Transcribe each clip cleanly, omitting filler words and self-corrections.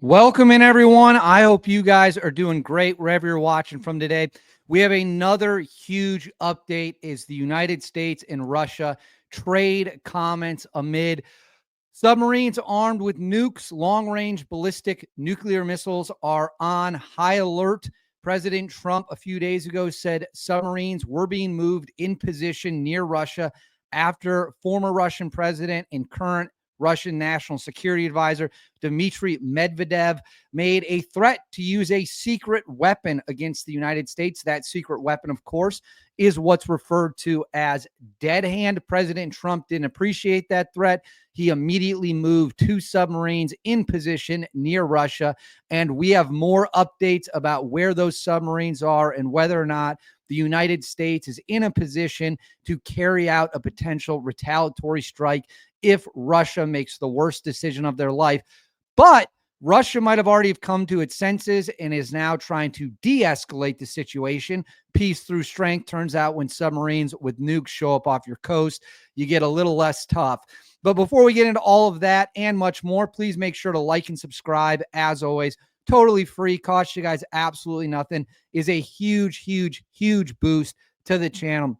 Welcome in, everyone. I hope you guys are doing great wherever you're watching from today. We have another huge update is the United States and Russia trade comments amid submarines armed with nukes, long-range ballistic nuclear missiles are on high alert. President Trump a few days ago said submarines were being moved in position near Russia after former Russian president and current Russian National Security Advisor Dmitry Medvedev made a threat to use a secret weapon against the United States. That secret weapon, of course, is what's referred to as dead hand. President Trump didn't appreciate that threat. He immediately moved 2 submarines in position near Russia, and we have more updates about where those submarines are and whether or not the United States is in a position to carry out a potential retaliatory strike if Russia makes the worst decision of their life. But Russia might have already come to its senses and is now trying to de-escalate the situation. Peace through strength. Turns out when submarines with nukes show up off your coast, you get a little less tough. But before we get into all of that and much more, please make sure to like and subscribe. As always, totally free, costs you guys absolutely nothing, is a huge, huge, huge boost to the channel.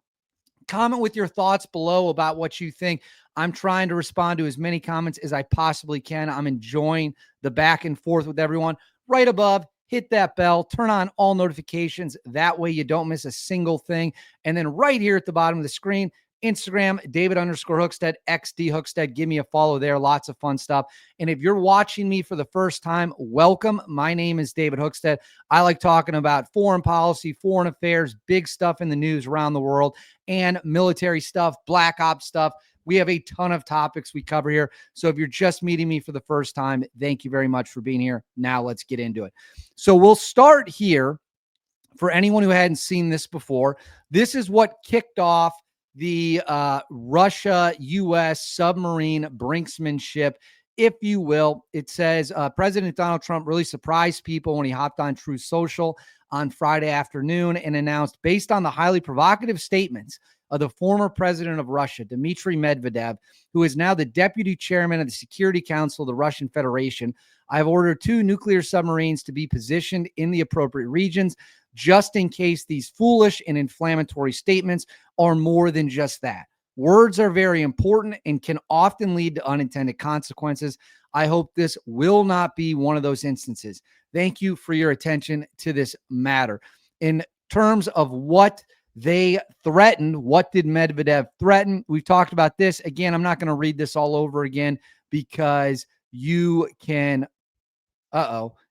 Comment with your thoughts below about what you think. I'm trying to respond to as many comments as I possibly can. I'm enjoying the back and forth with everyone. Right above, hit that bell, turn on all notifications. That way you don't miss a single thing. And then right here at the bottom of the screen, Instagram, David_Hookstead, XD Hookstead. Give me a follow there. Lots of fun stuff. And if you're watching me for the first time, welcome. My name is David Hookstead. I like talking about foreign policy, foreign affairs, big stuff in the news around the world, and military stuff, black ops stuff. We have a ton of topics we cover here. So if you're just meeting me for the first time, thank you very much for being here. Now let's get into it. So we'll start here. For anyone who hadn't seen this before, this is what kicked off the Russia-U.S. submarine brinksmanship, if you will. It says President Donald Trump really surprised people when he hopped on Truth Social on Friday afternoon and announced, based on the highly provocative statements of the former president of Russia, Dmitry Medvedev, who is now the deputy chairman of the Security Council of the Russian Federation, I've ordered 2 nuclear submarines to be positioned in the appropriate regions, just in case these foolish and inflammatory statements are more than just that. Words are very important and can often lead to unintended consequences. I hope this will not be one of those instances. Thank you for your attention to this matter. In terms of what they threatened, what did Medvedev threaten? We've talked about this. Again, I'm not going to read this all over again because you can...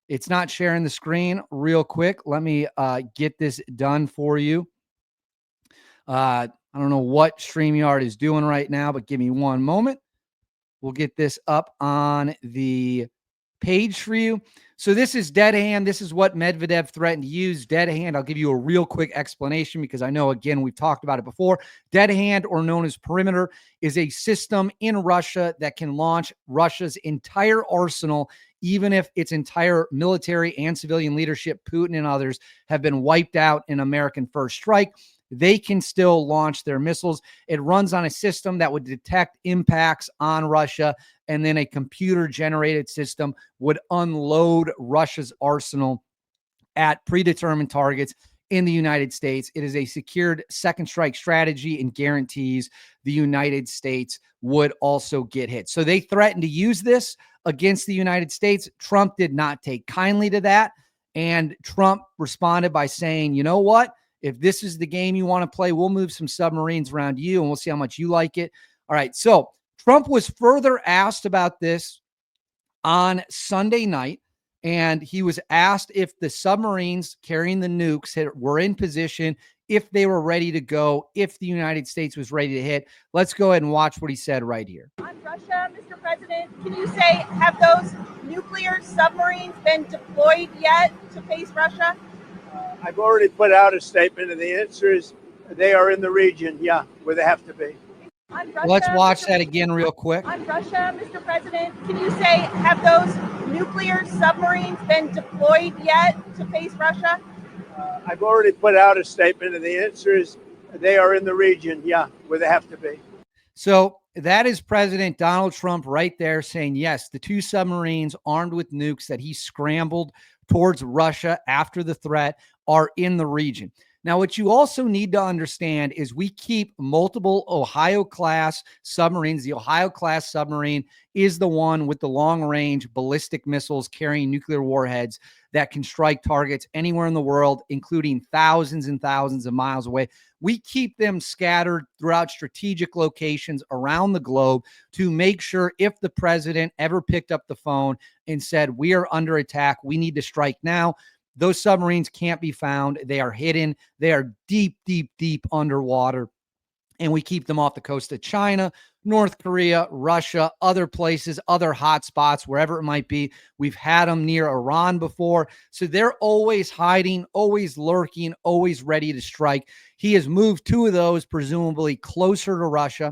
It's not sharing the screen real quick. Let me get this done for you. I don't know what StreamYard is doing right now, but give me one moment. We'll get this up on the page for you. So this is dead hand. This is what Medvedev threatened to use. Dead hand. I'll give you a real quick explanation because I know, again, we've talked about it before. Dead hand, or known as perimeter, is a system in Russia that can launch Russia's entire arsenal, even if its entire military and civilian leadership, Putin and others, have been wiped out in American first strike. They can still launch their missiles. It runs on a system that would detect impacts on Russia, and then a computer-generated system would unload Russia's arsenal at predetermined targets in the United States. It is a secured second strike strategy and guarantees the United States would also get hit. So they threatened to use this against the United States. Trump did not take kindly to that, and Trump responded by saying, you know what? If this is the game you want to play, we'll move some submarines around you and we'll see how much you like it. All right. So Trump was further asked about this on Sunday night, and he was asked if the submarines carrying the nukes were in position, if they were ready to go, if the United States was ready to hit. Let's go ahead and watch what he said right here. On Russia, Mr. President, can you say, have those nuclear submarines been deployed yet to face Russia? I've already put out a statement, and the answer is they are in the region, where they have to be. Russia, let's watch that again real quick. On Russia, Mr. President, can you say, have those nuclear submarines been deployed yet to face Russia? I've already put out a statement, and the answer is they are in the region, where they have to be. So That is President Donald Trump right there saying, yes, the 2 submarines armed with nukes that he scrambled towards Russia after the threat are in the region. Now, what you also need to understand is we keep multiple Ohio-class submarines. The Ohio-class submarine is the one with the long-range ballistic missiles carrying nuclear warheads that can strike targets anywhere in the world, including thousands and thousands of miles away. We keep them scattered throughout strategic locations around the globe to make sure if the president ever picked up the phone and said, we are under attack, we need to strike now, those submarines can't be found. They are hidden. They are deep, deep, deep underwater. And we keep them off the coast of China, North Korea, Russia, other places, other hot spots, wherever it might be. We've had them near Iran before. So they're always hiding, always lurking, always ready to strike. He has moved 2 of those, presumably closer to Russia.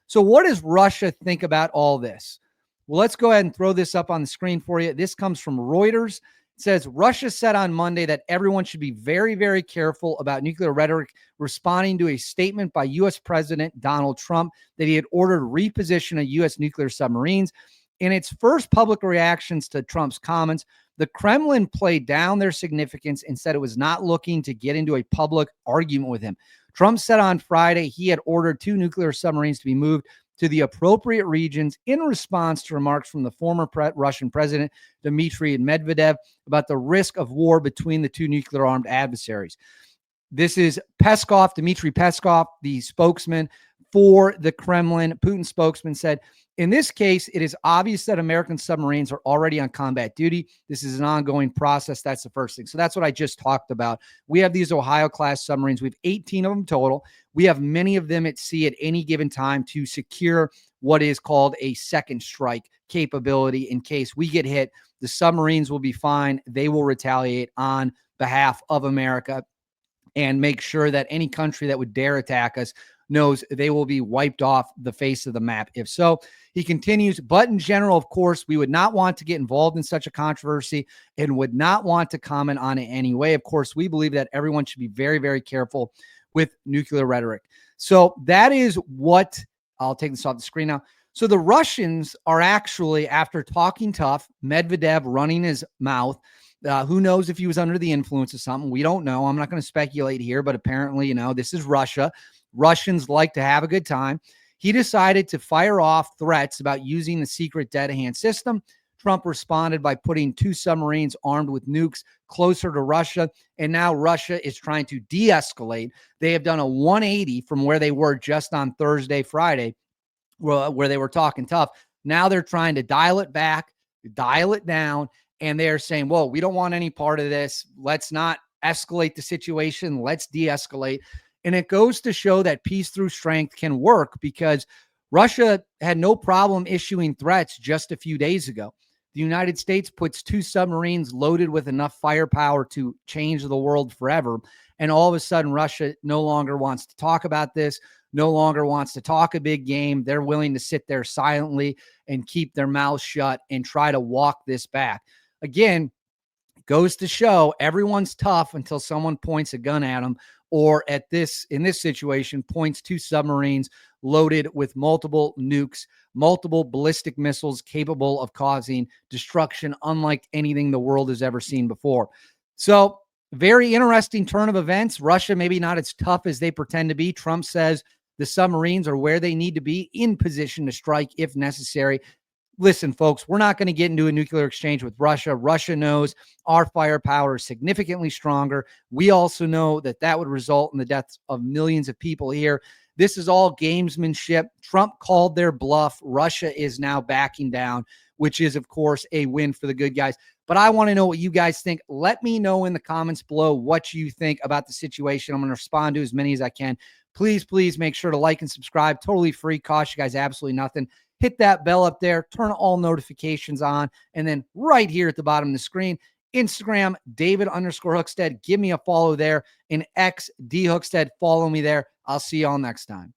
So what does Russia think about all this? Well, let's go ahead and throw this up on the screen for you. This comes from Reuters. It says Russia said on Monday that everyone should be very, very careful about nuclear rhetoric, responding to a statement by U.S. President Donald Trump that he had ordered reposition of U.S. nuclear submarines. In its first public reactions to Trump's comments, the Kremlin played down their significance and said it was not looking to get into a public argument with him. Trump said on Friday he had ordered 2 nuclear submarines to be moved to the appropriate regions in response to remarks from the former Russian president, Dmitry Medvedev, about the risk of war between the 2 nuclear-armed adversaries. This is Peskov, Dmitry Peskov, the spokesman for the Kremlin. Putin's spokesman said, in this case, it is obvious that American submarines are already on combat duty. This is an ongoing process. That's the first thing. So that's what I just talked about. We have these Ohio-class submarines. We have 18 of them total. We have many of them at sea at any given time to secure what is called a second strike capability. In case we get hit, the submarines will be fine. They will retaliate on behalf of America and make sure that any country that would dare attack us knows they will be wiped off the face of the map. If so, he continues, but in general, of course, we would not want to get involved in such a controversy and would not want to comment on it anyway. Of course, we believe that everyone should be very, very careful with nuclear rhetoric. So that is what I'll take this off the screen now. So the Russians are actually, after talking tough, Medvedev running his mouth, who knows if he was under the influence of something? We don't know. I'm not going to speculate here, but apparently, this is Russia. Russians like to have a good time. He decided to fire off threats about using the secret dead-hand system. Trump responded by putting 2 submarines armed with nukes closer to Russia, and now Russia is trying to de-escalate. They have done a 180 from where they were just on Thursday, Friday, where they were talking tough. Now they're trying to dial it back, dial it down, and they're saying, whoa, we don't want any part of this. Let's not escalate the situation. Let's de-escalate. And it goes to show that peace through strength can work, because Russia had no problem issuing threats just a few days ago. The United States puts 2 submarines loaded with enough firepower to change the world forever. And all of a sudden, Russia no longer wants to talk about this, no longer wants to talk a big game. They're willing to sit there silently and keep their mouths shut and try to walk this back. Again, goes to show everyone's tough until someone points a gun at them, or in this situation, points 2 submarines loaded with multiple nukes, multiple ballistic missiles capable of causing destruction unlike anything the world has ever seen before. So, very interesting turn of events. Russia maybe not as tough as they pretend to be. Trump says the submarines are where they need to be, in position to strike if necessary. Listen, folks, we're not going to get into a nuclear exchange with Russia. Russia knows our firepower is significantly stronger. We also know that that would result in the deaths of millions of people here. This is all gamesmanship. Trump called their bluff. Russia is now backing down, which is, of course, a win for the good guys. But I want to know what you guys think. Let me know in the comments below what you think about the situation. I'm going to respond to as many as I can. Please, please make sure to like and subscribe. Totally free. Cost you guys absolutely nothing. Hit that bell up there. Turn all notifications on. And then right here at the bottom of the screen, Instagram, David_Hookstead. Give me a follow there. And X, De-Hookstead. Follow me there. I'll see y'all next time.